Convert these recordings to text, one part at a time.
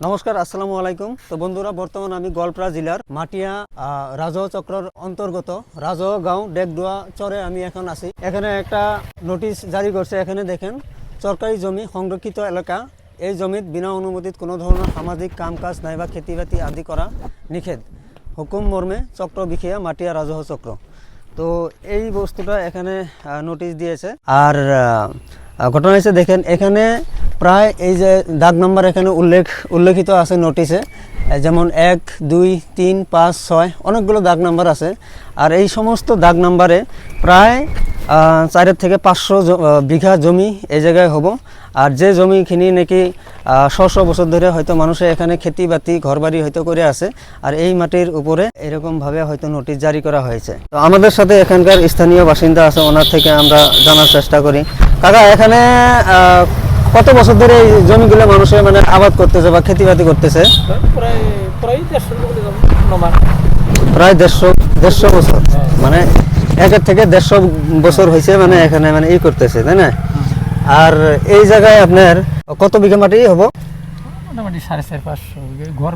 নমস্কার, আসসালামু আলাইকুম। তো বন্ধুরা, বর্তমান আমি গোয়ালপাড়া জেলার মাটিয়া রাজহ চক্রের অন্তর্গত রাজহ গাঁও ডেকডুয়া চরে আমি এখন আছি। এখানে একটা নোটিশ জারি করছে। এখানে দেখেন, সরকারি জমি সংরক্ষিত এলাকা, এই জমিত বিনা অনুমতিত কোনো ধরনের সামাজিক কাম কাজ নাইবা খেতিবাতি আদি করা নিষেধ। হুকুম মর্মে চক্র বিখিয়া মাটিয়া রাজহ চক্র। তো এই বস্তুটা এখানে নোটিশ দিয়েছে। আর ঘটনা হয়েছে, দেখেন এখানে প্রায় এই যে দাগ নাম্বার এখানে উল্লেখিত আছে নোটিশে, যেমন 1, 2, 3, 5, 6 অনেকগুলো দাগ নাম্বার আছে। আর এই সমস্ত দাগ নাম্বারে প্রায় 4 থেকে 500 বিঘা জমি এই জায়গায় হবো। আর যে জমিখিনি নাকি 100 বছর ধরে হয়তো মানুষে এখানে খেতিবাতি ঘরবাড়ি হয়তো করে আছে, আর এই মাটির উপরে এরকমভাবে হয়তো নোটিশ জারি করা হয়েছে। তো আমাদের সাথে এখানকার স্থানীয় বাসিন্দা আছে, ওনার থেকে আমরা জানার চেষ্টা করি। কাকা, এখানে কত বছর ধরে এই জমিগুলো মানুষের মানে আবাদ করতেছে বা খেতিবাতি করতেছে? প্রায় দেড়শো বছর, মানে 1 থেকে 150 বছর হয়েছে মানে এখানে মানে এই করতেছে, তাই না? আর এই জায়গায় আপনার কত বিঘা মাটি হবো? মোটামুটি 450-500 ঘর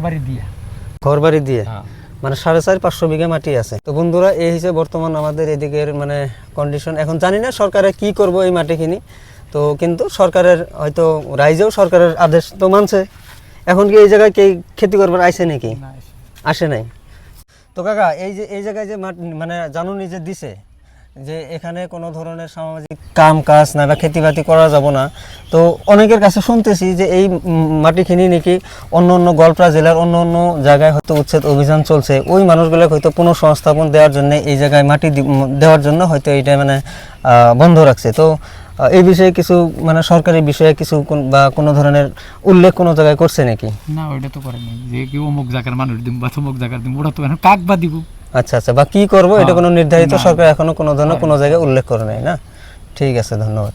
বাড়ি দিয়ে মানে 450-500 বিঘা মাটি আছে। তো বন্ধুরা, এই হিসেবে বর্তমান আমাদের এদিকের মানে কন্ডিশন। এখন জানি না সরকারে কি করব এই মাটিখিনি। তো কিন্তু সরকারের হয়তো রাইজেও সরকারের আদেশ তো মানছে। এখন কি এই জায়গায় কে খেতি করবার আইছে নাকি? আসে নাই। তো কাকা, এই জায়গায় যে মানে জানুনি যে দিছে যে এখানে কোনো ধরনের সামাজিক কাম কাজ না বা খেতিবাতি করা যাব না, তো অনেকের কাছে শুনতেছি যে এই মাটিখিনি নাকি অন্য গোয়ালপাড়া জেলার অন্য জায়গায় হয়তো উচ্ছেদ অভিযান চলছে। ওই মানুষগুলো হয়তো পুনঃসংস্থাপন দেওয়ার জন্য এই জায়গায় মাটি দেওয়ার জন্য হয়তো এইটা মানে বন্ধ রাখছে। তো এই বিষয়ে কিছু মানে সরকারি বিষয়ে কিছু বা কোনো ধরনের উল্লেখ কোনো জায়গায় করছে নাকি? না, ওইটা তো করেনি যে কি অমুক জায়গার মানুষ দিব বা অমুক জায়গার দিব, ওটা তো এখন কাক বা দিব। আচ্ছা, বা কি করবো এটা কোনো নির্ধারিত সরকার এখনো কোনো ধরনের কোনো জায়গায় উল্লেখ করে নাই না? ঠিক আছে, ধন্যবাদ।